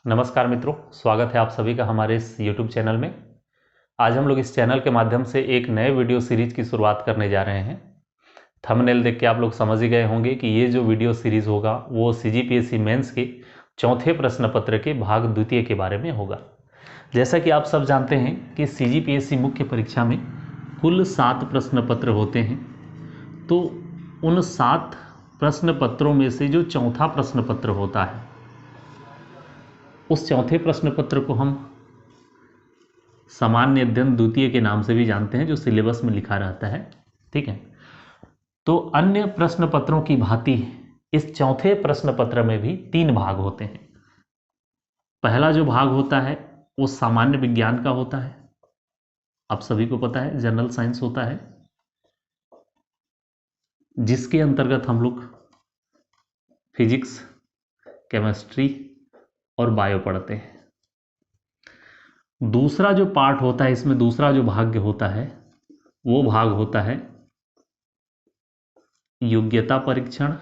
नमस्कार मित्रों, स्वागत है आप सभी का हमारे इस YouTube चैनल में। आज हम लोग इस चैनल के माध्यम से एक नए वीडियो सीरीज की शुरुआत करने जा रहे हैं। थंबनेल देख के आप लोग समझ ही गए होंगे कि ये जो वीडियो सीरीज होगा वो CGPSC मेंस के चौथे प्रश्न पत्र के भाग द्वितीय के बारे में होगा। जैसा कि आप सब जानते हैं कि CGPSC मुख्य परीक्षा में कुल 7 प्रश्न पत्र होते हैं। तो उन 7 प्रश्न पत्रों में से जो चौथा प्रश्न पत्र होता है, उस चौथे प्रश्न पत्र को हम सामान्य अध्ययन द्वितीय के नाम से भी जानते हैं, जो सिलेबस में लिखा रहता है। ठीक है, तो अन्य प्रश्न पत्रों की भांति इस चौथे प्रश्न पत्र में भी 3 भाग होते हैं। पहला जो भाग होता है वो सामान्य विज्ञान का होता है, आप सभी को पता है जनरल साइंस होता है, जिसके अंतर्गत हम लोग फिजिक्स, केमिस्ट्री और बायो पढ़ते हैं। दूसरा जो पार्ट होता है, इसमें दूसरा जो भाग होता है वो भाग होता है योग्यता परीक्षण,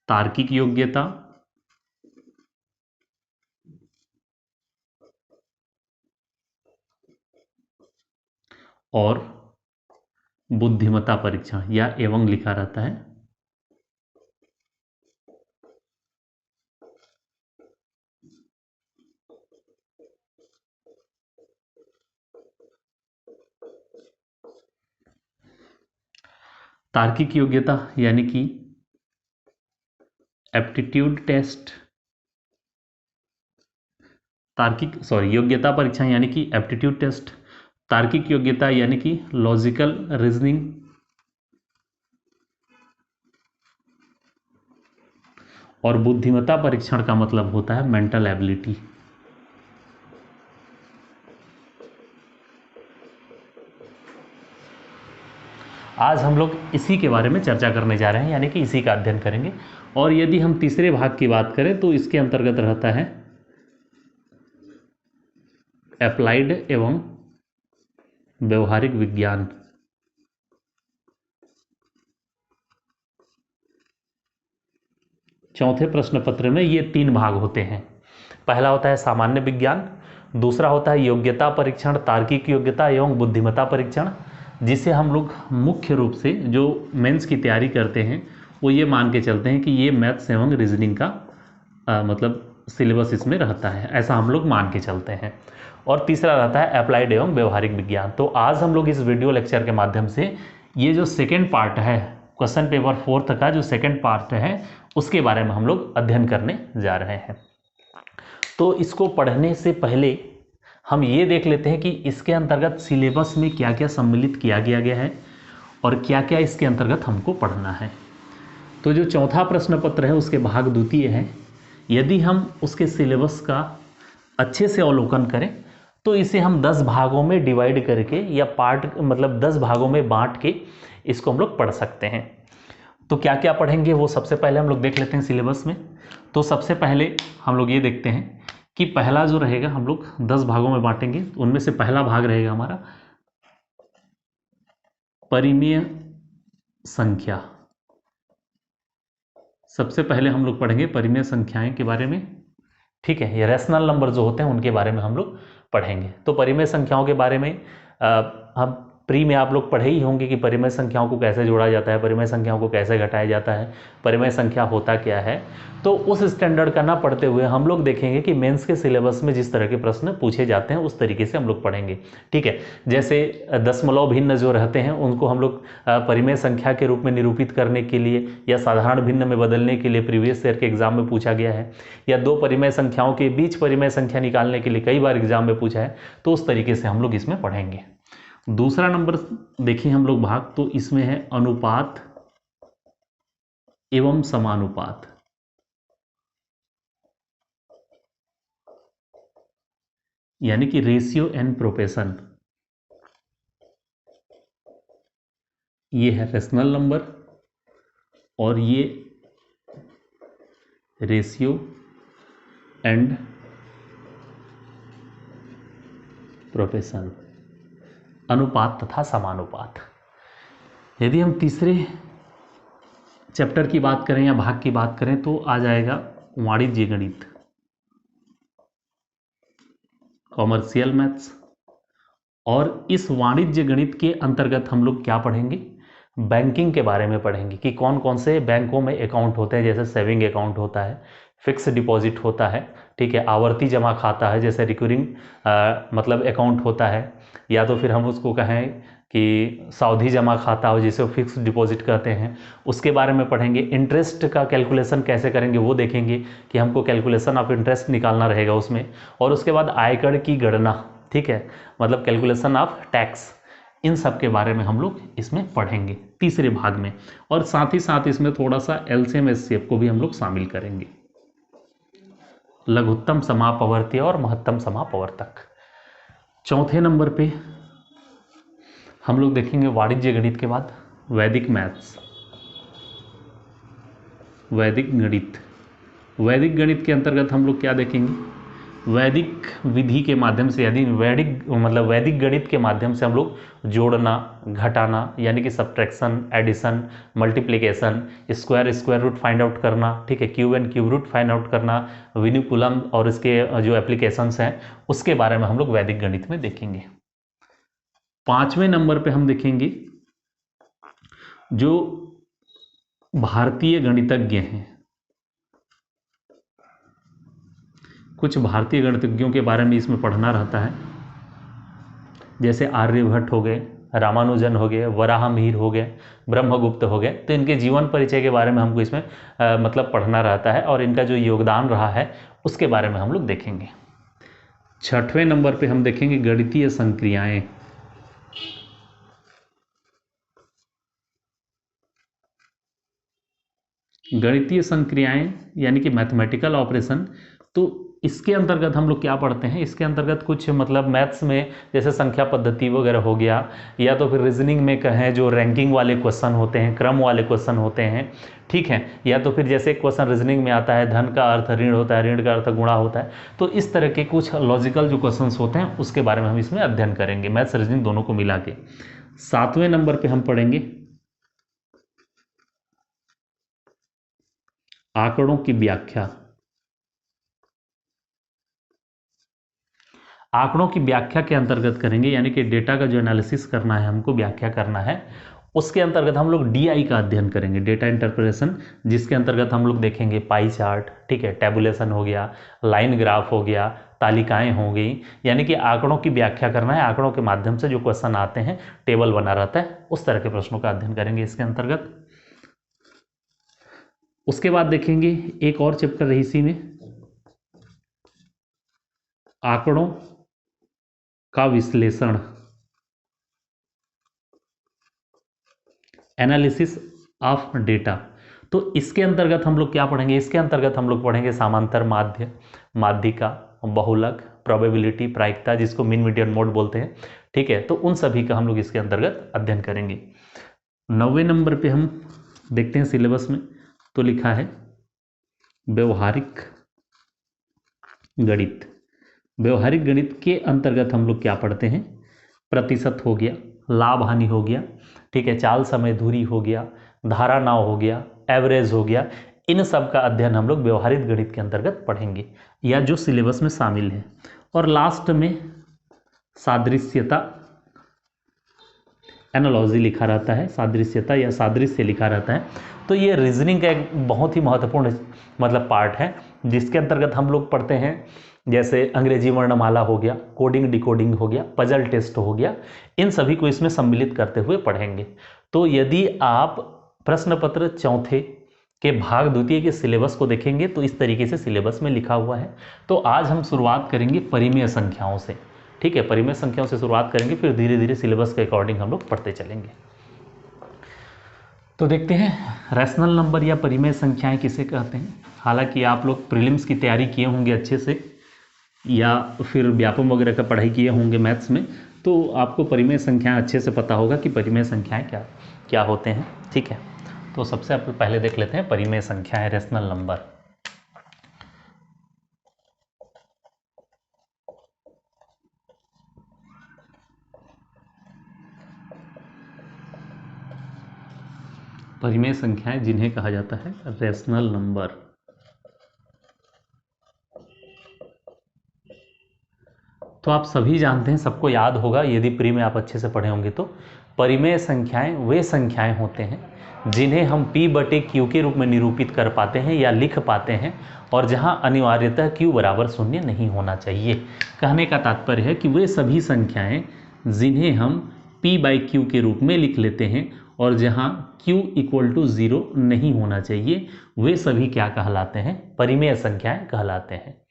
तार्किक योग्यता और बुद्धिमत्ता परीक्षण, या एवं लिखा रहता है। तार्किक योग्यता यानी कि एप्टीट्यूड टेस्ट, योग्यता परीक्षा यानी कि एप्टीट्यूड टेस्ट, तार्किक योग्यता यानी कि लॉजिकल रीजनिंग, और बुद्धिमत्ता परीक्षण का मतलब होता है मेंटल एबिलिटी। आज हम लोग इसी के बारे में चर्चा करने जा रहे हैं, यानी कि इसी का अध्ययन करेंगे। और यदि हम तीसरे भाग की बात करें तो इसके अंतर्गत रहता है अप्लाइड एवं व्यवहारिक विज्ञान। चौथे प्रश्न पत्र में ये 3 भाग होते हैं। पहला होता है सामान्य विज्ञान, दूसरा होता है योग्यता परीक्षण, तार्किक योग्यता एवं बुद्धिमत्ता परीक्षण, जिसे हम लोग मुख्य रूप से जो मेंस की तैयारी करते हैं वो ये मान के चलते हैं कि ये मैथ्स एवं रीजनिंग का मतलब सिलेबस इसमें रहता है, ऐसा हम लोग मान के चलते हैं। और तीसरा रहता है अप्लाइड एवं व्यवहारिक विज्ञान। तो आज हम लोग इस वीडियो लेक्चर के माध्यम से ये जो सेकेंड पार्ट है, क्वेश्चन पेपर 4 का जो सेकेंड पार्ट है, उसके बारे में हम लोग अध्ययन करने जा रहे हैं। तो इसको पढ़ने से पहले हम ये देख लेते हैं कि इसके अंतर्गत सिलेबस में क्या क्या सम्मिलित किया गया है और क्या क्या इसके अंतर्गत हमको पढ़ना है। तो जो चौथा प्रश्न पत्र है उसके भाग द्वितीय है। यदि हम उसके सिलेबस का अच्छे से अवलोकन करें तो इसे हम 10 भागों में डिवाइड करके या पार्ट मतलब 10 भागों में बांट के इसको हम लोग पढ़ सकते हैं। तो क्या क्या पढ़ेंगे वो सबसे पहले हम लोग देख लेते हैं सिलेबस में। तो सबसे पहले हम लोग ये देखते हैं कि पहला जो रहेगा, हम लोग 10 भागों में बांटेंगे। उनमें से पहला भाग रहेगा हमारा परिमेय संख्या। सबसे पहले हम लोग पढ़ेंगे परिमेय संख्याएं के बारे में। ठीक है, ये रैशनल नंबर जो होते हैं उनके बारे में हम लोग पढ़ेंगे। तो परिमेय संख्याओं के बारे में हम प्री में आप लोग पढ़े ही होंगे कि परिमेय संख्याओं को कैसे जोड़ा जाता है, परिमेय संख्याओं को कैसे घटाया जाता है, परिमेय संख्या होता क्या है। तो उस स्टैंडर्ड का ना पढ़ते हुए हम लोग देखेंगे कि मेंस के सिलेबस में जिस तरह के प्रश्न पूछे जाते हैं उस तरीके से हम लोग पढ़ेंगे। ठीक है, जैसे दशमलव भिन्न जो रहते हैं उनको हम लोग परिमेय संख्या के रूप में निरूपित करने के लिए या साधारण भिन्न में बदलने के लिए प्रीवियस ईयर के एग्जाम में पूछा गया है, या 2 परिमेय संख्याओं के बीच परिमेय संख्या निकालने के लिए कई बार एग्जाम में पूछा है। तो उस तरीके से हम लोग इसमें पढ़ेंगे। दूसरा नंबर देखिए हम लोग भाग, तो इसमें है अनुपात एवं समानुपात। यानी कि रेशियो एंड प्रोपेशन। ये है रेशनल नंबर और ये रेशियो एंड प्रोपेशन, अनुपात तथा समानुपात। यदि हम तीसरे चैप्टर की बात करें या भाग की बात करें तो आ जाएगा वाणिज्य गणित, कॉमर्शियल मैथ्स। और इस वाणिज्य गणित के अंतर्गत हम लोग क्या पढ़ेंगे, बैंकिंग के बारे में पढ़ेंगे कि कौन कौन से बैंकों में अकाउंट होते हैं, जैसे सेविंग अकाउंट होता है, फिक्स डिपॉजिट होता है, ठीक है, आवर्ती जमा खाता है, जैसे रिकरिंग मतलब अकाउंट होता है, या तो फिर हम उसको कहें कि सावधि जमा खाता हो जिसे फिक्स डिपॉजिट कहते हैं, उसके बारे में पढ़ेंगे। इंटरेस्ट का कैलकुलेशन कैसे करेंगे वो देखेंगे कि हमको कैलकुलेशन ऑफ इंटरेस्ट निकालना रहेगा उसमें। और उसके बाद आयकर की गणना, ठीक है, मतलब कैलकुलेशन ऑफ टैक्स, इन सब के बारे में हम लोग इसमें पढ़ेंगे तीसरे भाग में। और साथ ही साथ इसमें थोड़ा सा एलसीएम एचसीएफ को भी हम लोग शामिल करेंगे, लघुत्तम समापवर्ती और महत्तम समापवर्तक। चौथे नंबर पे हम लोग देखेंगे वाणिज्य गणित के बाद वैदिक मैथ्स, वैदिक गणित। वैदिक गणित के अंतर्गत हम लोग क्या देखेंगे, वैदिक विधि के माध्यम से, यदि वैदिक मतलब वैदिक गणित के माध्यम से हम लोग जोड़ना, घटाना, यानी कि subtraction, addition, multiplication, square square root find out करना, ठीक है, cube and cube root find out करना, विनिकुलम और इसके जो एप्लीकेशंस हैं उसके बारे में हम लोग वैदिक गणित में देखेंगे। पांचवें नंबर पे हम देखेंगे जो भारतीय गणितज्ञ हैं, कुछ भारतीय गणितज्ञों के बारे में इसमें पढ़ना रहता है, जैसे आर्यभट्ट हो गए, रामानुजन हो गए, वराहमिहिर हो गए, ब्रह्मगुप्त हो गए। तो इनके जीवन परिचय के बारे में हमको इसमें मतलब पढ़ना रहता है और इनका जो योगदान रहा है उसके बारे में हम लोग देखेंगे। छठवें नंबर पे हम देखेंगे गणितीय संक्रियाएं। गणितीय संक्रियाएं यानी कि मैथमेटिकल ऑपरेशन। तो इसके अंतर्गत हम लोग क्या पढ़ते हैं, इसके अंतर्गत कुछ मतलब मैथ्स में जैसे संख्या पद्धति वगैरह हो गया, या तो फिर रीजनिंग में कहें जो रैंकिंग वाले क्वेश्चन होते हैं, क्रम वाले क्वेश्चन होते हैं, ठीक है, या तो फिर जैसे क्वेश्चन रीजनिंग में आता है धन का अर्थ ऋण होता है, ऋण का अर्थ गुणा होता है। तो इस तरह के कुछ लॉजिकल जो क्वेश्चन होते हैं उसके बारे में हम इसमें अध्ययन करेंगे, मैथ्स रीजनिंग दोनों को मिला के। सातवें नंबर पर हम पढ़ेंगे आंकड़ों की व्याख्या। आंकड़ों की व्याख्या के अंतर्गत करेंगे, यानी कि डेटा का जो एनालिसिस करना है हमको, व्याख्या करना है, उसके अंतर्गत हम लोग डीआई का अध्ययन करेंगे, डेटा इंटरप्रेशन, जिसके अंतर्गत हम लोग देखेंगे पाई चार्ट, ठीक है, टेबुलेशन हो गया, लाइन ग्राफ हो गया, तालिकाएं हो गई, यानी कि आंकड़ों की व्याख्या करना है। आंकड़ों के माध्यम से जो क्वेश्चन आते हैं, टेबल बना रहता है, उस तरह के प्रश्नों का अध्ययन करेंगे इसके अंतर्गत। उसके बाद देखेंगे एक और चैप्टर है इसी में, आंकड़ों का विश्लेषण, एनालिसिस ऑफ डेटा। तो इसके अंतर्गत हम लोग क्या पढ़ेंगे, इसके अंतर्गत हम लोग पढ़ेंगे समांतर माध्य, माध्यिका, बहुलक, प्रोबेबिलिटी, प्रायिकता, जिसको मीन मीडियन मोड बोलते हैं, ठीक है। तो उन सभी का हम लोग इसके अंतर्गत अध्ययन करेंगे। 9वें नंबर पे हम देखते हैं सिलेबस में, तो लिखा है व्यवहारिक गणित। व्यवहारिक गणित के अंतर्गत हम लोग क्या पढ़ते हैं, प्रतिशत हो गया, लाभ हानि हो गया, ठीक है, चाल समय दूरी हो गया, धारा नाव हो गया, एवरेज हो गया, इन सब का अध्ययन हम लोग व्यवहारिक गणित के अंतर्गत पढ़ेंगे या जो सिलेबस में शामिल है। और लास्ट में सादृश्यता, एनालॉजी लिखा रहता है, सादृश्यता या सादृश्य लिखा रहता है। तो ये रीजनिंग का एक बहुत ही महत्वपूर्ण मतलब पार्ट है, जिसके अंतर्गत हम लोग पढ़ते हैं जैसे अंग्रेजी वर्णमाला हो गया, कोडिंग डिकोडिंग हो गया, पजल टेस्ट हो गया, इन सभी को इसमें सम्मिलित करते हुए पढ़ेंगे। तो यदि आप प्रश्न पत्र चौथे के भाग द्वितीय के सिलेबस को देखेंगे तो इस तरीके से सिलेबस में लिखा हुआ है। तो आज हम शुरुआत करेंगे परिमेय संख्याओं से, ठीक है, परिमेय संख्याओं से शुरुआत करेंगे, फिर धीरे धीरे सिलेबस के अकॉर्डिंग हम लोग पढ़ते चलेंगे। तो देखते हैं रैशनल नंबर या परिमेय संख्याएं किसे कहते हैं। हालांकि आप लोग प्रीलिम्स की तैयारी किए होंगे अच्छे से, या फिर व्यापम वगैरह का पढ़ाई किए होंगे मैथ्स में, तो आपको परिमेय संख्याएं अच्छे से पता होगा कि परिमेय संख्याएं क्या क्या होते हैं, ठीक है। तो सबसे पहले देख लेते हैं परिमेय संख्याएं, रैशनल नंबर। परिमेय संख्याएं जिन्हें कहा जाता है रेशनल नंबर। तो आप सभी जानते हैं, सबको याद होगा यदि प्री में आप अच्छे से पढ़े होंगे तो, परिमेय संख्याएं वे संख्याएं होते हैं जिन्हें हम p बटे q के रूप में निरूपित कर पाते हैं या लिख पाते हैं, और जहां अनिवार्यतः q बराबर शून्य नहीं होना चाहिए। कहने का तात्पर्य है कि वे सभी संख्याएं जिन्हें हम p बाई q के रूप में लिख लेते हैं और जहां q इक्वल टू 0 नहीं होना चाहिए, वे सभी क्या कहलाते हैं? परिमेय संख्याएं कहलाते हैं।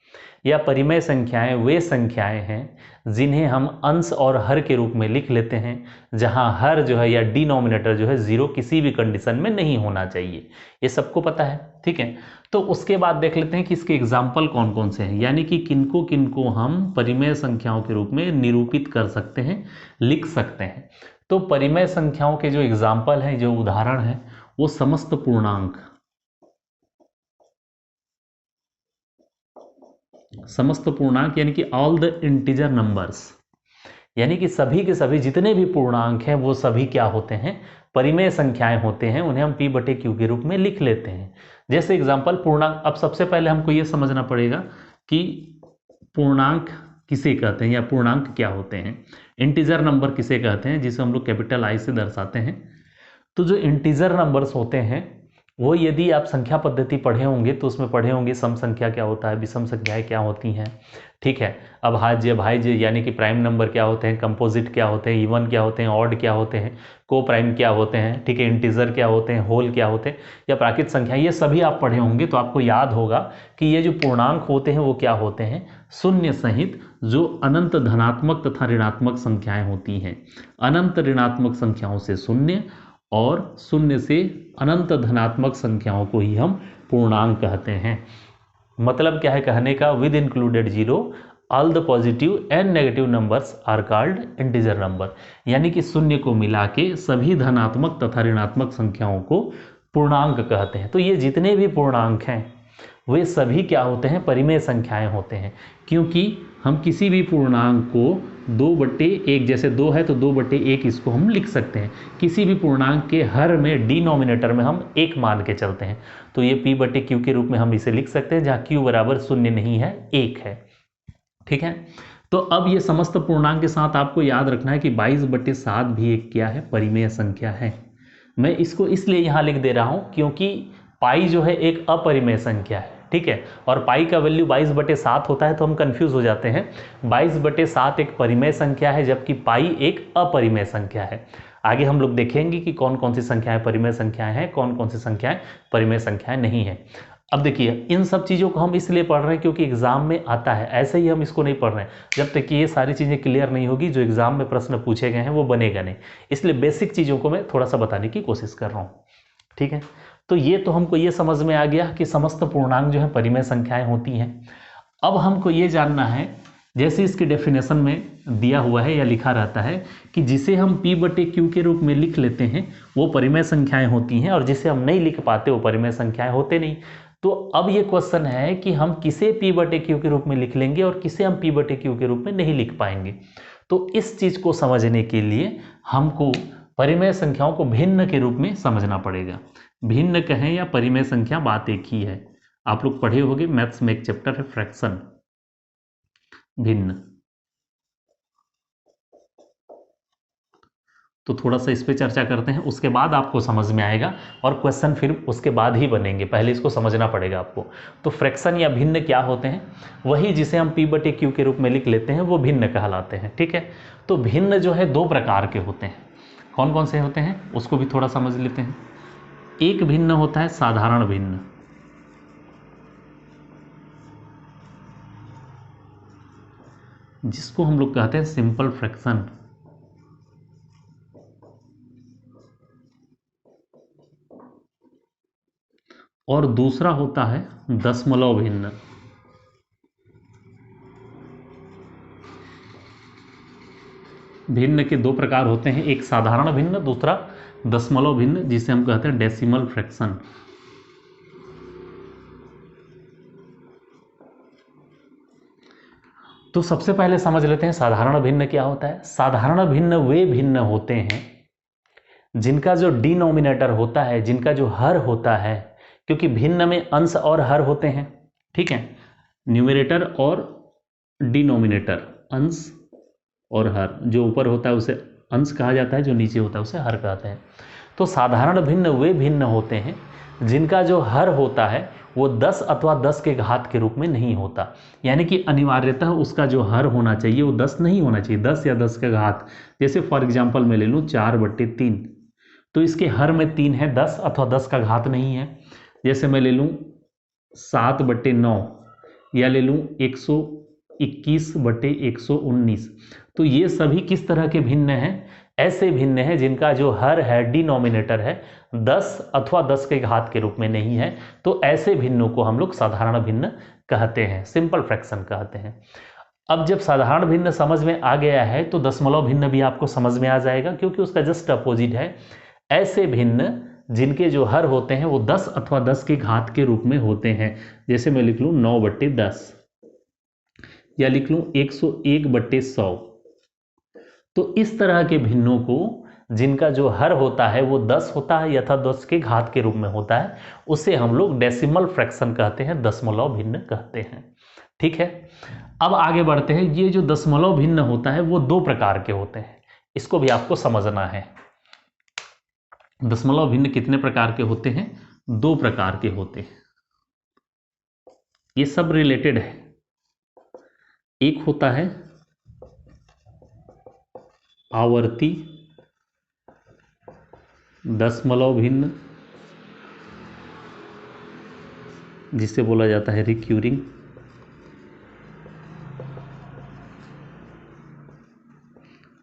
या परिमेय संख्याएं वे संख्याएं हैं जिन्हें हम अंश और हर के रूप में लिख लेते हैं, जहां हर जो है या डिनोमिनेटर जो है 0 किसी भी कंडीशन में नहीं होना चाहिए। ये सबको पता है, ठीक है। तो उसके बाद देख लेते हैं कि इसके एग्जाम्पल कौन कौन से हैं, यानी कि किनको किनको हम परिमेय संख्याओं के रूप में निरूपित कर सकते हैं, लिख सकते हैं। तो परिमेय संख्याओं के जो एग्जाम्पल हैं, जो उदाहरण हैं, वो समस्त पूर्णांक, समस्त पूर्णांक यानी कि ऑल द इंटीजर नंबर्स, यानी कि सभी के सभी जितने भी पूर्णांक हैं वो सभी क्या होते हैं? परिमेय संख्याएं होते हैं। उन्हें हम p बटे q के रूप में लिख लेते हैं। जैसे एग्जांपल पूर्णांक, अब सबसे पहले हमको ये समझना पड़ेगा कि पूर्णांक किसे कहते हैं या पूर्णांक क्या होते हैं, इंटीजर नंबर किसे कहते हैं, जिसे हम लोग कैपिटल I से दर्शाते हैं। तो जो इंटीजर नंबर्स होते हैं वो, यदि आप संख्या पद्धति पढ़े होंगे तो उसमें पढ़े होंगे सम संख्या क्या होता है, विषम संख्याएं क्या होती हैं, ठीक है। अभाज्य, भाज्य यानी कि प्राइम नंबर क्या होते हैं, कंपोजिट क्या होते हैं, इवन क्या होते हैं, ऑड क्या होते हैं, को प्राइम क्या होते हैं, ठीक है, इंटीजर क्या होते हैं, होल क्या होते हैं, या प्राकृत संख्या, ये सभी आप पढ़े होंगे। तो आपको याद होगा कि ये जो पूर्णांक होते हैं वो क्या होते हैं? शून्य सहित जो अनंत धनात्मक तथा ऋणात्मक संख्याएं होती हैं। अनंत ऋणात्मक संख्याओं से शून्य और शून्य से अनंत धनात्मक संख्याओं को ही हम पूर्णांक कहते हैं। मतलब क्या है कहने का? With included zero all the positive and negative numbers are called integer number, यानी कि शून्य को मिला के सभी धनात्मक तथा ऋणात्मक संख्याओं को पूर्णांक कहते हैं। तो ये जितने भी पूर्णांक हैं वे सभी क्या होते हैं? परिमेय संख्याएं होते हैं, क्योंकि हम किसी भी पूर्णांक को 2/1, जैसे 2 है तो 2/1 इसको हम लिख सकते हैं। किसी भी पूर्णांक के हर में डिनोमिनेटर में हम 1 मान के चलते हैं, तो ये p बटे q के रूप में हम इसे लिख सकते हैं, जहाँ q बराबर शून्य नहीं है, 1 है, ठीक है। तो अब ये समस्त पूर्णांक के साथ आपको याद रखना है कि 22/7 भी एक क्या है? परिमेय संख्या है। मैं इसको इसलिए यहाँ लिख दे रहा हूँ क्योंकि पाई जो है एक अपरिमेय संख्या है, ठीक है, और पाई का वैल्यू 22/7 होता है, तो हम कंफ्यूज हो जाते हैं। 22/7 एक परिमेय संख्या है, जबकि पाई एक अपरिमेय संख्या है। आगे हम लोग देखेंगे कि कौन कौन सी संख्याएं परिमेय संख्याएं हैं, कौन कौन सी संख्याएं परिमेय संख्याएं नहीं है। अब देखिए, इन सब चीज़ों को हम इसलिए पढ़ रहे हैं क्योंकि एग्जाम में आता है, ऐसे ही हम इसको नहीं पढ़ रहे हैं। जब तक कि ये सारी चीज़ें क्लियर नहीं होगी, जो एग्जाम में प्रश्न पूछे गए हैं वो बनेगा नहीं। इसलिए बेसिक चीज़ों को मैं थोड़ा सा बताने की कोशिश कर रहा हूँ, ठीक है। तो ये तो हमको ये समझ में आ गया कि समस्त पूर्णांक जो है परिमेय संख्याएं होती हैं। अब हमको ये जानना है, जैसे इसके डेफिनेशन में दिया हुआ है या लिखा रहता है कि जिसे हम p बटे q के रूप में लिख लेते हैं वो परिमेय संख्याएं होती हैं, और जिसे हम नहीं लिख पाते वो परिमेय संख्याएं होते नहीं। तो अब ये क्वेश्चन है कि हम किसे p बटे q के रूप में लिख लेंगे और किसे हम p बटे q के रूप में नहीं लिख पाएंगे। तो इस चीज़ को समझने के लिए हमको परिमेय संख्याओं को भिन्न के रूप में समझना पड़ेगा। भिन्न कहें या परिमेय संख्या, बात एक ही है। आप लोग पढ़े होंगे, मैथ्स में एक चैप्टर है फ्रैक्शन, भिन्न। तो थोड़ा सा इस पे चर्चा करते हैं, उसके बाद आपको समझ में आएगा, और क्वेश्चन फिर उसके बाद ही बनेंगे, पहले इसको समझना पड़ेगा आपको। तो फ्रैक्शन या भिन्न क्या होते हैं? वही जिसे हम p बटे q के रूप में लिख लेते हैं वो भिन्न कहलाते हैं, ठीक है। तो भिन्न जो है 2 प्रकार के होते हैं। कौन कौन से होते हैं उसको भी थोड़ा समझ लेते हैं। एक भिन्न होता है साधारण भिन्न, जिसको हम लोग कहते हैं सिंपल फ्रैक्शन। और दूसरा होता है दशमलव भिन्न। भिन्न के 2 प्रकार होते हैं, एक साधारण भिन्न, दूसरा दशमलव भिन्न, जिसे हम कहते हैं डेसिमल फ्रैक्शन। तो सबसे पहले समझ लेते हैं साधारण भिन्न क्या होता है। साधारण भिन्न वे भिन्न होते हैं जिनका जो डिनोमिनेटर होता है, जिनका जो हर होता है, क्योंकि भिन्न में अंश और हर होते हैं, ठीक है, न्यूमरेटर और डिनोमिनेटर, अंश और हर, जो ऊपर होता है उसे अंश कहा जाता है, जो नीचे होता है उसे हर कहते हैं। तो साधारण भिन्न वे भिन्न होते हैं जिनका जो हर होता है वो 10 अथवा 10 के घात के रूप में नहीं होता, यानी कि अनिवार्यतः उसका जो हर होना चाहिए वो 10 नहीं होना चाहिए, 10 या 10 के घात। जैसे फॉर एग्जांपल मैं ले लूँ 4/3, तो इसके हर में 3 है, 10 अथवा 10 का घात नहीं है। जैसे मैं ले लूँ 7/9 या ले लूँ 121/119, तो ये सभी किस तरह के भिन्न हैं? ऐसे भिन्न हैं जिनका जो हर है, डिनोमिनेटर है, 10 अथवा 10 के घात के रूप में नहीं है। तो ऐसे भिन्नों को हम लोग साधारण भिन्न कहते हैं, सिंपल फ्रैक्शन कहते हैं। अब जब साधारण भिन्न समझ में आ गया है तो दशमलव भिन्न भी आपको समझ में आ जाएगा, क्योंकि उसका जस्ट अपोजिट है। ऐसे भिन्न जिनके जो हर होते हैं वो 10 अथवा 10 के घात के रूप में होते हैं। जैसे मैं लिख लूँ 9/10 या लिख लूँ 101/100। तो इस तरह के भिन्नों को, जिनका जो हर होता है वो 10 होता है यथा 10 के घात के रूप में होता है, उसे हम लोग डेसिमल फ्रैक्शन कहते हैं, दशमलव भिन्न कहते हैं। ठीक है, अब आगे बढ़ते हैं। ये जो दशमलव भिन्न होता है वो 2 प्रकार के होते हैं, इसको भी आपको समझना है। दशमलव भिन्न कितने प्रकार के होते हैं? 2 प्रकार के होते हैं। ये सब रिलेटेड है। एक होता है आवर्ती दशमलव भिन्न, जिसे बोला जाता है रिक्यूरिंग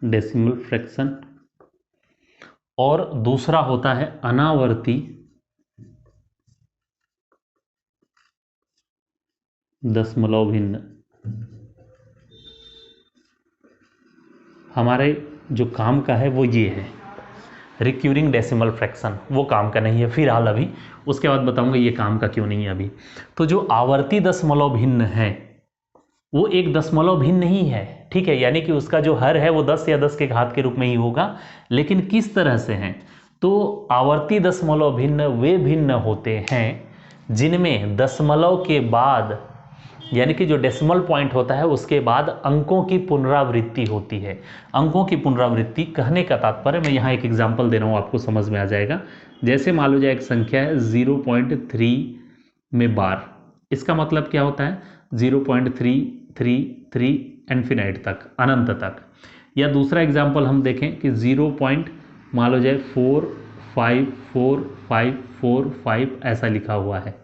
डेसिमल फ्रैक्शन, और दूसरा होता है अनावर्ती दशमलव भिन्न। हमारे जो काम का है वो ये है, रिक्यूरिंग डेसिमल फ्रैक्शन वो काम का नहीं है फिलहाल अभी, उसके बाद बताऊंगा ये काम का क्यों नहीं है अभी। तो जो आवर्ती दशमलव भिन्न है वो एक दशमलव भिन्न नहीं है, ठीक है, यानी कि उसका जो हर है वो 10 या 10 के घात के रूप में ही होगा। लेकिन किस तरह से है? तो आवर्ती दशमलव भिन्न वे भिन्न होते हैं जिनमें दशमलव के बाद, यानी कि जो डेसिमल पॉइंट होता है उसके बाद अंकों की पुनरावृत्ति होती है। अंकों की पुनरावृत्ति कहने का तात्पर्य, मैं यहाँ एक एग्जांपल दे रहा हूँ, आपको समझ में आ जाएगा। जैसे मान लो जाए एक संख्या है 0.3 में बार, इसका मतलब क्या होता है? 0.333 इन्फिनाइट तक, अनंत तक। या दूसरा एग्जाम्पल हम देखें कि 0. मान लो जाए 4545545 ऐसा लिखा हुआ है।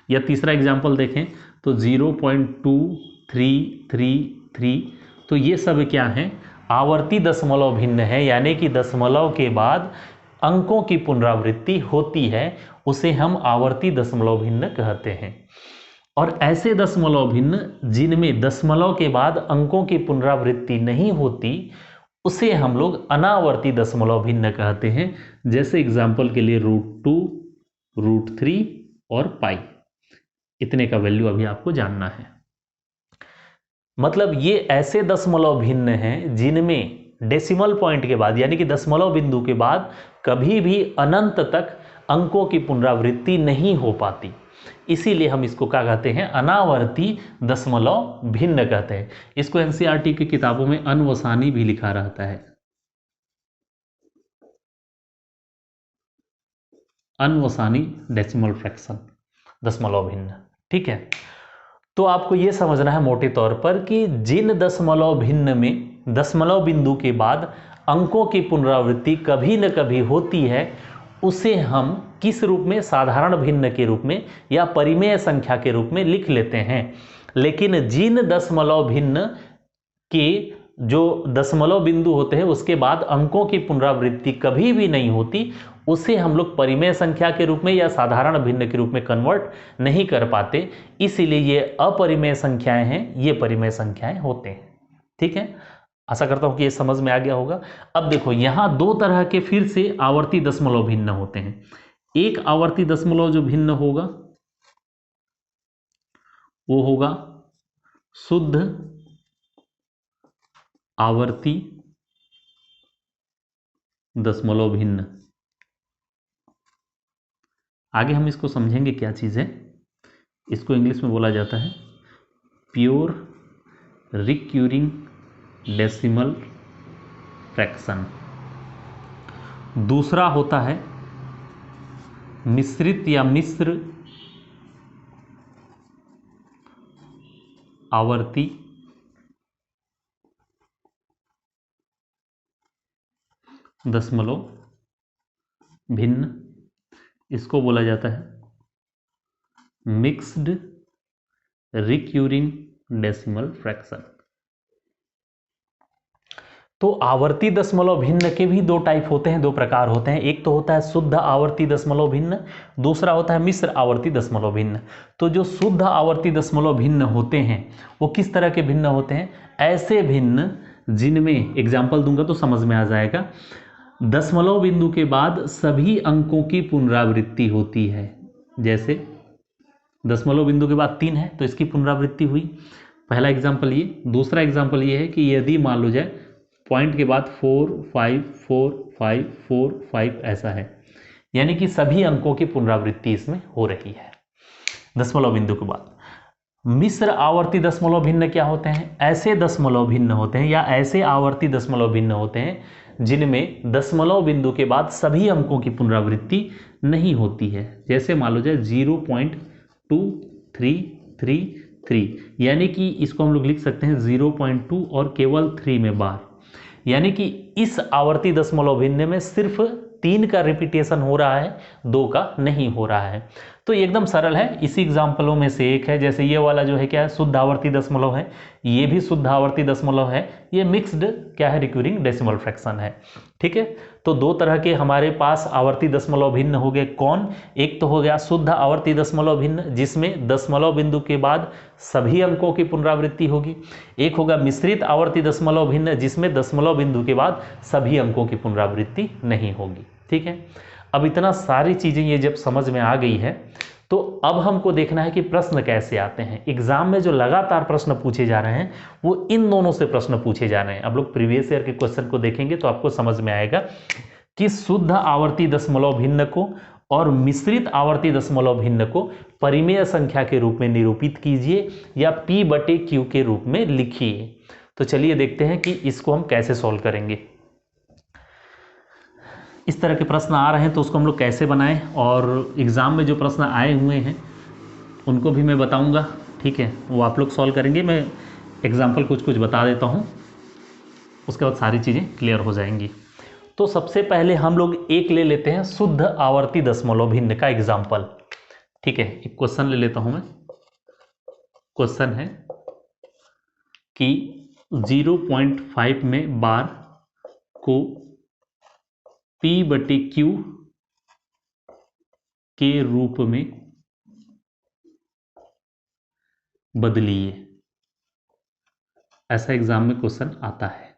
या तीसरा एग्जाम्पल देखें तो 0.2333। तो ये सब क्या हैं? आवर्ती दशमलव भिन्न है, यानी कि दशमलव के बाद अंकों की पुनरावृत्ति होती है, उसे हम आवर्ती दशमलव भिन्न कहते हैं। और ऐसे दशमलव भिन्न जिनमें दशमलव के बाद अंकों की पुनरावृत्ति नहीं होती, उसे हम लोग अनावर्ती दशमलव भिन्न कहते हैं। जैसे एग्जाम्पल के लिए √2, √3 और पाई, इतने का वैल्यू अभी आपको जानना है। मतलब ये ऐसे दशमलव भिन्न हैं जिनमें डेसिमल पॉइंट के बाद, यानी कि दशमलव बिंदु के बाद कभी भी अनंत तक अंकों की पुनरावृत्ति नहीं हो पाती, इसीलिए हम इसको क्या कहते हैं? अनावर्ती दशमलव भिन्न कहते हैं। इसको एनसीईआरटी की किताबों में अनवसानी भी लिखा रहता है, अनवसानी डेसिमल फ्रैक्शन, दशमलव भिन्न। ठीक है, तो आपको यह समझना है मोटे तौर पर कि जिन दशमलव भिन्न में दशमलव बिंदु के बाद अंकों की पुनरावृत्ति कभी न कभी होती है, उसे हम किस रूप में? साधारण भिन्न के रूप में या परिमेय संख्या के रूप में लिख लेते हैं। लेकिन जिन दशमलव भिन्न के जो दशमलव बिंदु होते हैं उसके बाद अंकों की पुनरावृत्ति कभी भी नहीं होती, उसे हम लोग परिमेय संख्या के रूप में या साधारण भिन्न के रूप में कन्वर्ट नहीं कर पाते, इसीलिए ये अपरिमेय संख्याएं हैं, ये परिमेय संख्याएं होते हैं। ठीक है, आशा करता हूं कि ये समझ में आ गया होगा। अब देखो यहां 2 तरह के फिर से आवर्ती दशमलव भिन्न होते हैं। एक आवर्ती दशमलव जो भिन्न होगा वो होगा शुद्ध आवर्ती दशमलव भिन्न। आगे हम इसको समझेंगे क्या चीज़ है। इसको इंग्लिश में बोला जाता है प्योर रिक्यूरिंग डेसिमल फ्रैक्शन। दूसरा होता है मिश्रित या मिश्र आवर्ती दशमलव भिन्न। इसको बोला जाता है मिक्स्ड रिक्यूरिंग डेसिमल फ्रैक्शन। तो आवर्ती दशमलव भिन्न के भी दो टाइप होते हैं, दो प्रकार होते हैं। एक तो होता है शुद्ध आवर्ती दशमलव भिन्न, दूसरा होता है मिश्र आवर्ती दशमलव भिन्न। तो जो शुद्ध आवर्ती दशमलव भिन्न होते हैं वो किस तरह के भिन्न होते हैं? ऐसे भिन्न जिनमें, एग्जाम्पल दूंगा तो समझ में आ जाएगा, दशमलव बिंदु के बाद सभी अंकों की पुनरावृत्ति होती है। जैसे दशमलव बिंदु के बाद 3 है तो इसकी पुनरावृत्ति हुई, पहला एग्जाम्पल ये। दूसरा एग्जाम्पल ये है कि यदि मान लो जाए पॉइंट के बाद 4 5 4 5 4 5 ऐसा है, यानी कि सभी अंकों की पुनरावृत्ति इसमें हो रही है दशमलव बिंदु के बाद। मिश्र आवर्ती दशमलव भिन्न क्या होते हैं? ऐसे दशमलव भिन्न होते हैं या ऐसे आवर्ती दशमलव भिन्न होते हैं जिनमें दशमलव बिंदु के बाद सभी अंकों की पुनरावृत्ति नहीं होती है। जैसे मान लो जाए 0.2333, यानी कि इसको हम लोग लिख सकते हैं 0.2 और केवल 3 में बार, यानी कि इस आवर्ती दशमलव भिन्न में सिर्फ 3 का रिपीटेशन हो रहा है, 2 का नहीं हो रहा है। तो ये एकदम सरल है, इसी एग्जाम्पलों में से एक है। जैसे ये वाला जो है क्या है, शुद्ध आवर्ती दशमलव है, ये भी शुद्ध आवर्ती दशमलव है, ये मिक्स्ड क्या है, रिक्यूरिंग डेसिमल फ्रैक्शन है। ठीक है, तो दो तरह के हमारे पास आवर्ती दशमलव भिन्न हो गए। कौन? एक तो हो गया शुद्ध आवर्ती दशमलव भिन्न जिसमें दशमलव बिंदु के बाद सभी अंकों की पुनरावृत्ति होगी। एक होगा मिश्रित आवर्ती दशमलव भिन्न जिसमें दशमलव बिंदु के बाद सभी अंकों की पुनरावृत्ति नहीं होगी। ठीक है, अब इतना सारी चीजें ये जब समझ में आ गई है तो अब हमको देखना है कि प्रश्न कैसे आते हैं। एग्जाम में जो लगातार प्रश्न पूछे जा रहे हैं वो इन दोनों से प्रश्न पूछे जा रहे हैं। अब लोग प्रीवियस ईयर के क्वेश्चन को देखेंगे तो आपको समझ में आएगा कि शुद्ध आवर्ती दशमलव भिन्न को और मिश्रित आवर्ती दशमलव भिन्न को परिमेय संख्या के रूप में निरूपित कीजिए या P/Q के रूप में लिखिए। तो चलिए देखते हैं कि इसको हम कैसे सॉल्व करेंगे। इस तरह के प्रश्न आ रहे हैं तो उसको हम लोग कैसे बनाएं, और एग्ज़ाम में जो प्रश्न आए हुए हैं उनको भी मैं बताऊंगा। ठीक है, वो आप लोग सॉल्व करेंगे, मैं एग्जाम्पल कुछ कुछ बता देता हूं, उसके बाद सारी चीज़ें क्लियर हो जाएंगी। तो सबसे पहले हम लोग एक ले लेते हैं शुद्ध आवर्ती दशमलव भिन्न का एग्जाम्पल। ठीक है, एक क्वेश्चन ले लेता हूं मैं। क्वेश्चन है कि 0.5 में बार को P/Q के रूप में बदलिए। ऐसा एग्जाम में क्वेश्चन आता है।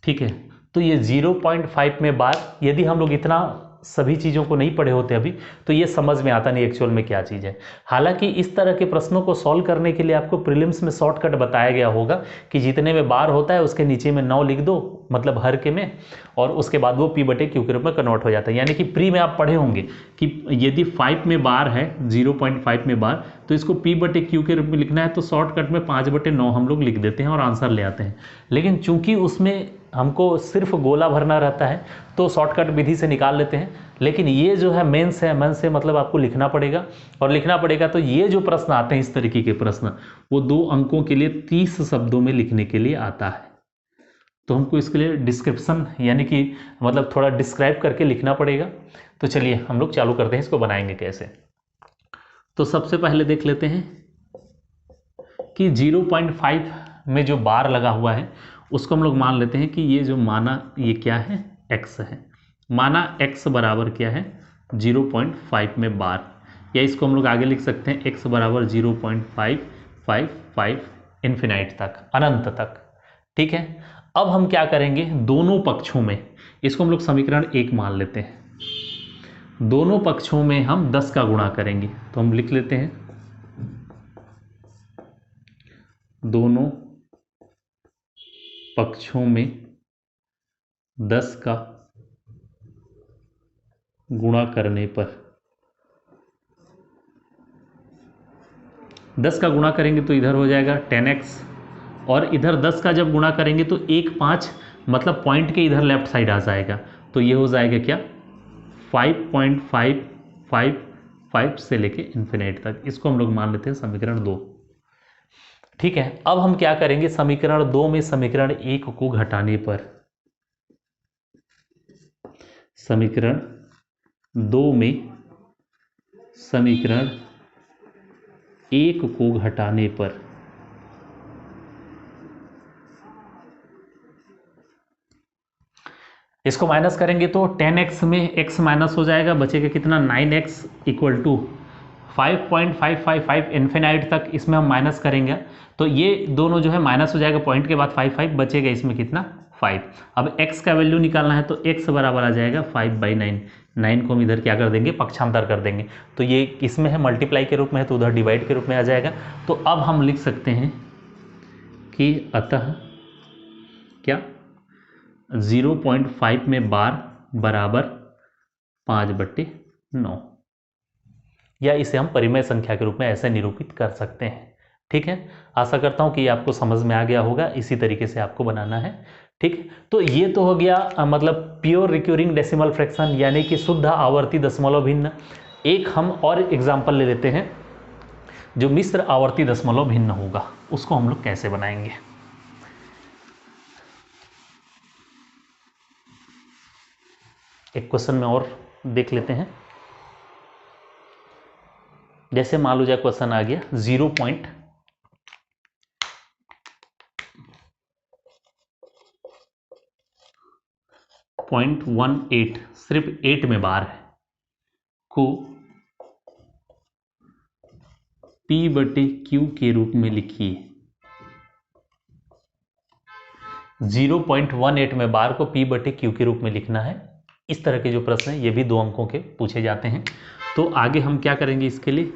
ठीक है, तो ये 0.5 में बार, यदि हम लोग इतना सभी चीज़ों को नहीं पढ़े होते अभी तो ये समझ में आता नहीं एक्चुअल में क्या चीज़ है। हालांकि इस तरह के प्रश्नों को सॉल्व करने के लिए आपको प्रीलिम्स में शॉर्टकट बताया गया होगा कि जितने में बार होता है उसके नीचे में 9 लिख दो, मतलब हर के में, और उसके बाद वो P/Q के रूप में कन्वर्ट हो जाता है। यानी कि प्री में आप पढ़े होंगे कि यदि 5 में बार है, 0.5 में बार, तो इसको P/Q के रूप में लिखना है तो शॉर्टकट में 5/9 हम लोग लिख देते हैं और आंसर ले आते हैं। लेकिन चूंकि उसमें हमको सिर्फ गोला भरना रहता है तो शॉर्टकट विधि से निकाल लेते हैं। लेकिन ये जो है मेंस है, मेंस से मतलब आपको लिखना पड़ेगा, और लिखना पड़ेगा तो ये जो प्रश्न आते हैं इस तरीके के प्रश्न, वो 2 अंकों के लिए 30 शब्दों में लिखने के लिए आता है। तो हमको इसके लिए डिस्क्रिप्शन यानी कि मतलब थोड़ा डिस्क्राइब करके लिखना पड़ेगा। तो चलिए हम लोग चालू करते हैं, इसको बनाएंगे कैसे। तो सबसे पहले देख लेते हैं कि 0.5 में जो बार लगा हुआ है उसको हम लोग मान लेते हैं कि ये जो माना ये क्या है, x है। माना x बराबर क्या है, 0.5 में बार, या इसको हम लोग आगे लिख सकते हैं x बराबर 0.555 इन्फिनाइट तक, अनंत तक। ठीक है, अब हम क्या करेंगे, दोनों पक्षों में इसको हम लोग समीकरण 1 मान लेते हैं। दोनों पक्षों में हम 10 का गुणा करेंगे, तो हम लिख लेते हैं दोनों पक्षों में 10 का गुणा करने पर 10 का गुणा करेंगे तो इधर हो जाएगा 10x, और इधर 10 का जब गुणा करेंगे तो 1 5 मतलब पॉइंट के इधर लेफ्ट साइड आ जाएगा, तो ये हो जाएगा क्या 5.555 से लेके इन्फिनिट तक। इसको हम लोग मान लेते हैं समीकरण 2। ठीक है, अब हम क्या करेंगे, समीकरण 2 में समीकरण 1 को घटाने पर, समीकरण 2 में समीकरण 1 को घटाने पर इसको माइनस करेंगे तो 10x में x माइनस हो जाएगा, बचेगा कितना 9x इक्वल टू 5.555 इन्फिनाइट तक। इसमें हम माइनस करेंगे तो ये दोनों जो है माइनस हो जाएगा, पॉइंट के बाद 5 बचेगा, इसमें कितना 5। अब x का वैल्यू निकालना है तो x बराबर आ जाएगा 5/9। 9 को हम इधर क्या कर देंगे, पक्षांतर कर देंगे, तो ये इसमें है मल्टीप्लाई के रूप में है तो उधर डिवाइड के रूप में आ जाएगा। तो अब हम लिख सकते हैं कि अतः क्या 0.5 में बार बराबर 5/9, या इसे हम परिमेय संख्या के रूप में ऐसे निरूपित कर सकते हैं। ठीक है, आशा करता हूं कि ये आपको समझ में आ गया होगा, इसी तरीके से आपको बनाना है। ठीक, तो ये तो हो गया मतलब प्योर रिक्यूरिंग डेसिमल फ्रैक्शन यानी कि शुद्ध आवर्ती दशमलव भिन्न। एक हम और एग्जाम्पल ले लेते हैं जो मिश्र आवर्ती दशमलव भिन्न होगा, उसको हम लोग कैसे बनाएंगे। एक क्वेश्चन में और देख लेते हैं। जैसे मान लो जाए क्वेश्चन आ गया 0.18 सिर्फ 8 में बार है को P/Q के रूप में लिखिए। 0.18 में बार को P/Q के रूप में लिखना है। इस तरह के जो प्रश्न है ये भी 2 अंकों के पूछे जाते हैं। तो आगे हम क्या करेंगे इसके लिए,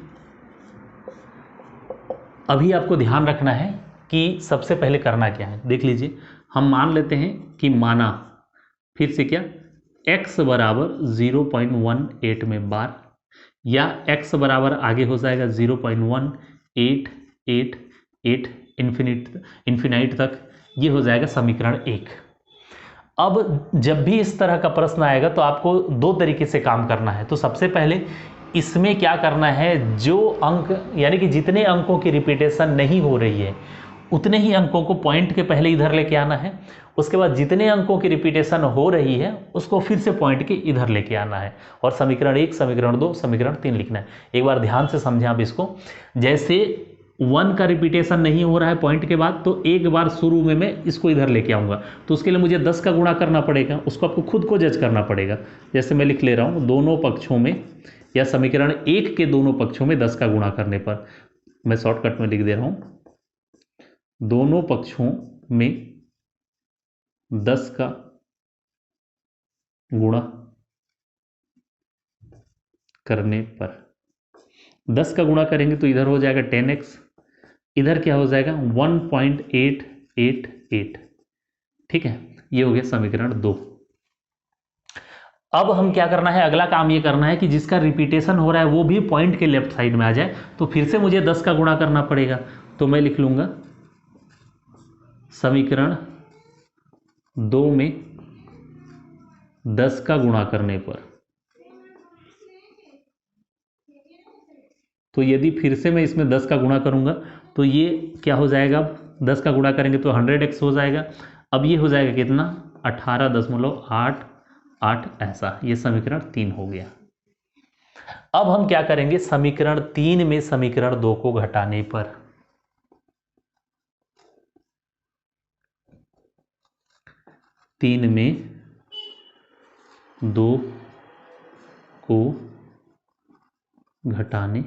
अभी आपको ध्यान रखना है कि सबसे पहले करना क्या है, देख लीजिए। हम मान लेते हैं कि माना फिर से क्या x बराबर 0.18 में बार, या x बराबर आगे हो जाएगा 0.1888 इन्फिनिट तक, ये हो जाएगा समीकरण 1। अब जब भी इस तरह का प्रश्न आएगा तो आपको 2 तरीके से काम करना है। तो सबसे पहले इसमें क्या करना है, जो अंक यानी कि जितने अंकों की रिपीटेशन नहीं हो रही है उतने ही अंकों को पॉइंट के पहले इधर लेके आना है। उसके बाद जितने अंकों की रिपीटेशन हो रही है उसको फिर से पॉइंट के इधर लेके आना है, और समीकरण 1, समीकरण 2, समीकरण 3 लिखना है। एक बार ध्यान से समझें आप इसको। जैसे 1 का रिपीटेशन नहीं हो रहा है पॉइंट के बाद, तो एक बार शुरू में मैं इसको इधर लेके आऊँगा, तो उसके लिए मुझे 10 का गुणा करना पड़ेगा, उसको आपको खुद को जज करना पड़ेगा। जैसे मैं लिख ले रहा हूँ, दोनों पक्षों में या समीकरण 1 के दोनों पक्षों में 10 का गुणा करने पर, मैं शॉर्टकट में लिख दे रहा हूँ, दोनों पक्षों में 10 का गुणा करने पर, 10 का गुणा करेंगे तो इधर हो जाएगा 10x, इधर क्या हो जाएगा 1.888। ठीक है, ये हो गया समीकरण 2। अब हम क्या करना है, अगला काम ये करना है कि जिसका रिपीटेशन हो रहा है वो भी पॉइंट के लेफ्ट साइड में आ जाए, तो फिर से मुझे 10 का गुणा करना पड़ेगा। तो मैं लिख लूंगा समीकरण 2 में 10 का गुणा करने पर, तो यदि फिर से मैं इसमें 10 का गुणा करूंगा तो ये क्या हो जाएगा, अब 10 का गुणा करेंगे तो 100x हो जाएगा। अब ये हो जाएगा कितना 18.88, ऐसा, ये समीकरण 3 हो गया। अब हम क्या करेंगे, समीकरण 3 में समीकरण 2 को घटाने पर, तीन में 2 को घटाने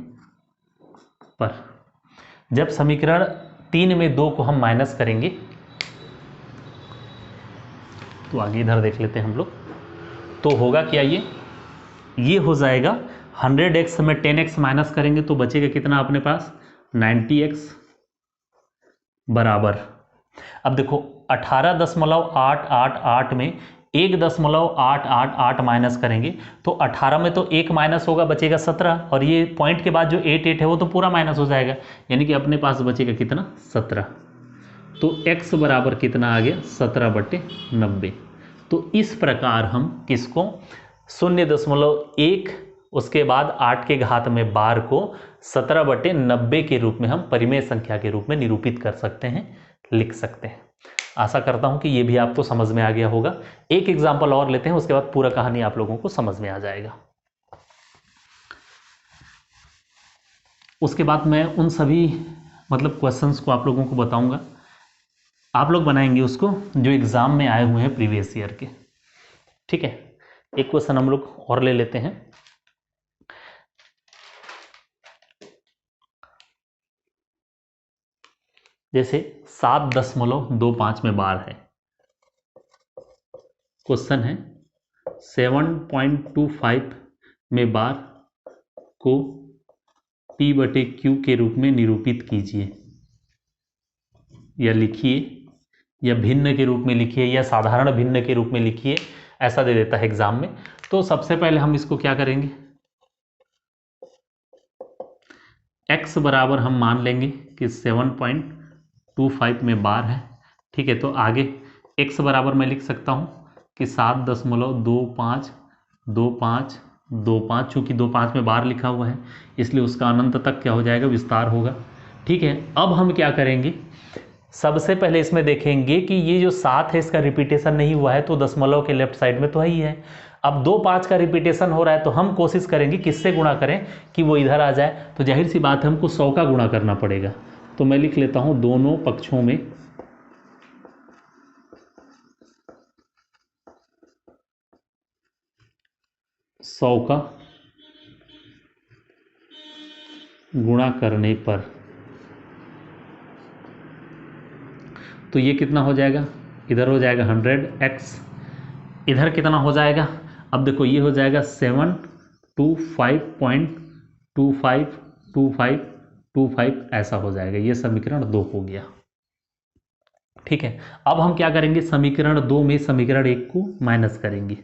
पर, जब समीकरण 3 में 2 को हम माइनस करेंगे तो आगे इधर देख लेते हैं हम लोग, तो होगा क्या, ये हो जाएगा 100x में 10x माइनस करेंगे तो बचेगा कितना अपने पास 90x बराबर। अब देखो 18.888 में 1.888 माइनस करेंगे तो 18 में तो 1 माइनस होगा, बचेगा 17, और ये पॉइंट के बाद जो 88 है वो तो पूरा माइनस हो जाएगा, यानी कि अपने पास बचेगा कितना, 17। तो x बराबर कितना आ गया, 17/90। तो इस प्रकार हम किसको 0.1 उसके बाद 8 के घात में बार को 17/90 के रूप में हम परिमेय संख्या के रूप में निरूपित कर सकते हैं, लिख सकते हैं। आशा करता हूं कि ये भी आपको समझ में आ गया होगा। एक एग्जाम्पल और लेते हैं, उसके बाद पूरा कहानी आप लोगों को समझ में आ जाएगा। उसके बाद मैं उन सभी क्वेश्चंस को आप लोगों को बताऊंगा, आप लोग बनाएंगे उसको जो एग्जाम में आए हुए हैं प्रीवियस ईयर के। ठीक है, एक क्वेश्चन हम लोग और ले लेते हैं। जैसे 7.25 में बार है, क्वेश्चन है 7.25 में बार को P/Q के रूप में निरूपित कीजिए, या लिखिए, या भिन्न के रूप में लिखिए, या साधारण भिन्न के रूप में लिखिए, ऐसा दे देता है एग्जाम में। तो सबसे पहले हम इसको क्या करेंगे, x बराबर हम मान लेंगे कि 7.25 में बार है। ठीक है, तो आगे x बराबर मैं लिख सकता हूं कि 7.2525, चूंकि 25 में बार लिखा हुआ है इसलिए उसका अनंत तक क्या हो जाएगा, विस्तार होगा। ठीक है, अब हम क्या करेंगे, सबसे पहले इसमें देखेंगे कि ये जो 7 है इसका रिपीटेशन नहीं हुआ है, तो दशमलव के लेफ्ट साइड में तो है ही है। अब 2-5 का रिपीटेशन हो रहा है, तो हम कोशिश करेंगे किससे गुणा करें कि वो इधर आ जाए, तो जाहिर सी बात है हमको 100 का गुणा करना पड़ेगा। तो मैं लिख लेता हूं दोनों पक्षों में 100 का गुणा करने पर, तो ये कितना हो जाएगा, इधर हो जाएगा 100x, इधर कितना हो जाएगा, अब देखो ये हो जाएगा 725.2525 ऐसा हो जाएगा। ये समीकरण 2 हो गया। ठीक है, अब हम क्या करेंगे, समीकरण 2 में समीकरण 1 को माइनस करेंगे।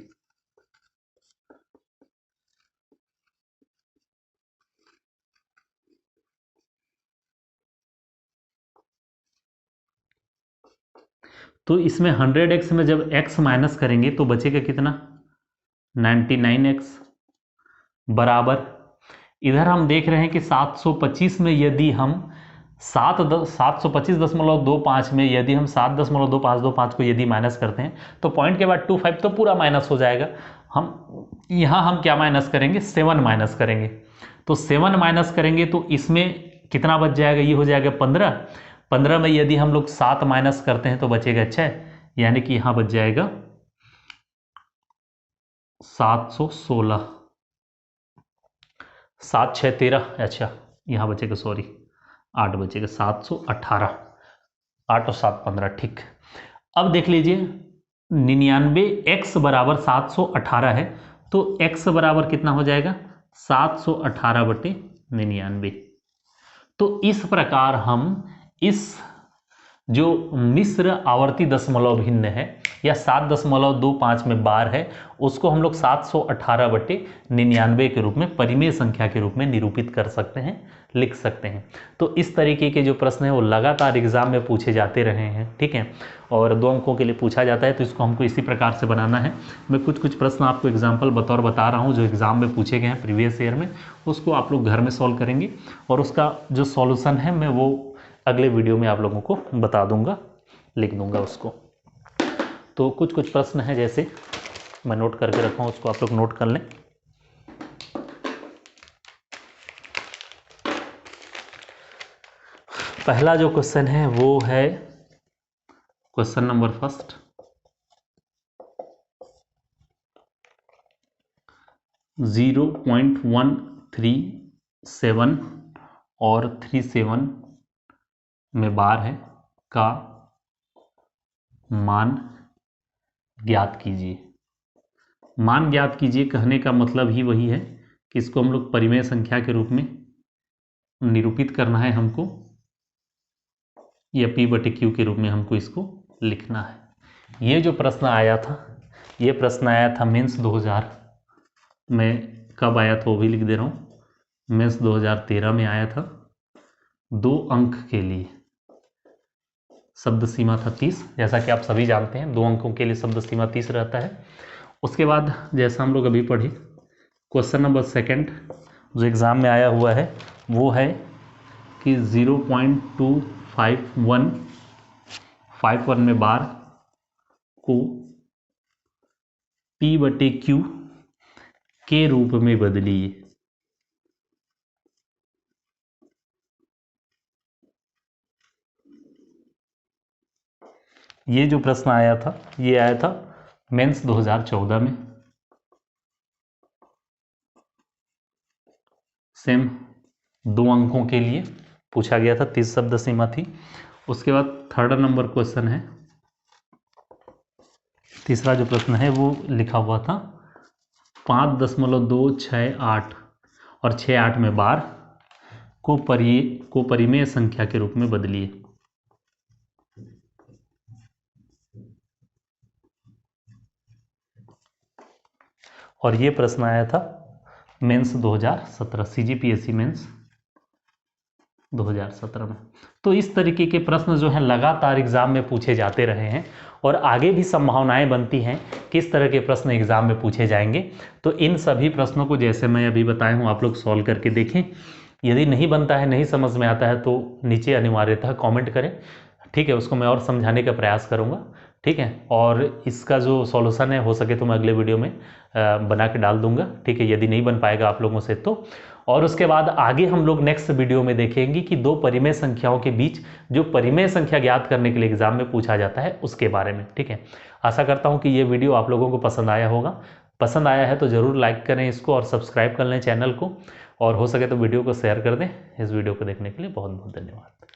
तो इसमें 100x में जब x माइनस करेंगे तो बचेगा कितना, 99x बराबर, इधर हम देख रहे हैं कि 725 में यदि हम 725.25 में यदि हम 7.2525 को यदि माइनस करते हैं तो पॉइंट के बाद 25 तो पूरा माइनस हो जाएगा। हम यहाँ हम क्या माइनस करेंगे, 7 माइनस करेंगे। तो 7 माइनस करेंगे तो इसमें कितना बच जाएगा, ये हो जाएगा 15 में यदि हम लोग 7 माइनस करते हैं तो बचेगा 6, यानी कि यहाँ बच जाएगा 716, 7 6 13, अच्छा यहाँ बचेगा, सॉरी 8 बचेगा, 718, 8 और 7 15। ठीक, अब देख लीजिए 99x बराबर 718 है, तो x बराबर कितना हो जाएगा, 718/99। तो इस प्रकार हम इस जो मिश्र आवर्ती दशमलव भिन्न है या 7.25 में बार है, उसको हम लोग 718/99 के रूप में परिमेय संख्या के रूप में निरूपित कर सकते हैं, लिख सकते हैं। तो इस तरीके के जो प्रश्न है वो लगातार एग्जाम में पूछे जाते रहे हैं। ठीक है, और 2 अंकों के लिए पूछा जाता है, तो इसको हमको इसी प्रकार से बनाना है। मैं कुछ प्रश्न आपको एग्जाम्पल बतौर बता रहा हूँ जो एग्जाम में पूछे गए हैं प्रीवियस ईयर में, उसको आप लोग घर में सॉल्व करेंगे, और उसका जो सॉल्यूशन है मैं वो अगले वीडियो में आप लोगों को बता दूंगा, लिख दूंगा उसको। तो कुछ प्रश्न हैं, जैसे मैं नोट करके रखा हूं, उसको आप लोग नोट कर लें। पहला जो क्वेश्चन है वो है क्वेश्चन नंबर फर्स्ट, 0.137 और 37 में बार है का मान ज्ञात कीजिए। मान ज्ञात कीजिए कहने का मतलब ही वही है कि इसको हम लोग परिमेय संख्या के रूप में निरूपित करना है हमको, या P/Q के रूप में हमको इसको लिखना है। ये जो प्रश्न आया था ये प्रश्न आया था मेंस 2000 में, कब आया था वो भी लिख दे रहा हूँ, मेंस 2013 में आया था। 2 अंक के लिए शब्द सीमा था 30, जैसा कि आप सभी जानते हैं 2 अंकों के लिए शब्द सीमा 30 रहता है। उसके बाद जैसा हम लोग अभी पढ़े, क्वेश्चन नंबर 2 जो एग्ज़ाम में आया हुआ है वो है कि 0.251 में बार को P/Q के रूप में बदलिए। ये जो प्रश्न आया था ये आया था मेंस 2014 में। सेम 2 अंकों के लिए पूछा गया था, 30 शब्द सीमा थी। उसके बाद 3rd नंबर क्वेश्चन है, तीसरा जो प्रश्न है वो लिखा हुआ था 5.268 और 68 में बार को परिमेय संख्या के रूप में बदलिए। और ये प्रश्न आया था मेंस 2017, CGPSC मेंस 2017 में। तो इस तरीके के प्रश्न जो हैं लगातार एग्जाम में पूछे जाते रहे हैं और आगे भी संभावनाएं बनती हैं किस तरह के प्रश्न एग्जाम में पूछे जाएंगे। तो इन सभी प्रश्नों को जैसे मैं अभी बताया हूं आप लोग सॉल्व करके देखें। यदि नहीं बनता है, नहीं समझ में आता है तो नीचे अनिवार्यतः कमेंट करें, ठीक है, उसको मैं और समझाने का प्रयास करूँगा, ठीक है। और इसका जो सॉल्यूशन है हो सके तो मैं अगले वीडियो में बना के डाल दूंगा, ठीक है, यदि नहीं बन पाएगा आप लोगों से तो। और उसके बाद आगे हम लोग नेक्स्ट वीडियो में देखेंगे कि 2 परिमेय संख्याओं के बीच जो परिमेय संख्या ज्ञात करने के लिए एग्जाम में पूछा जाता है उसके बारे में, ठीक है। आशा करता हूं कि ये वीडियो आप लोगों को पसंद आया होगा। पसंद आया है तो ज़रूर लाइक करें इसको और सब्सक्राइब कर लें चैनल को, और हो सके तो वीडियो को शेयर कर दें। इस वीडियो को देखने के लिए बहुत बहुत धन्यवाद।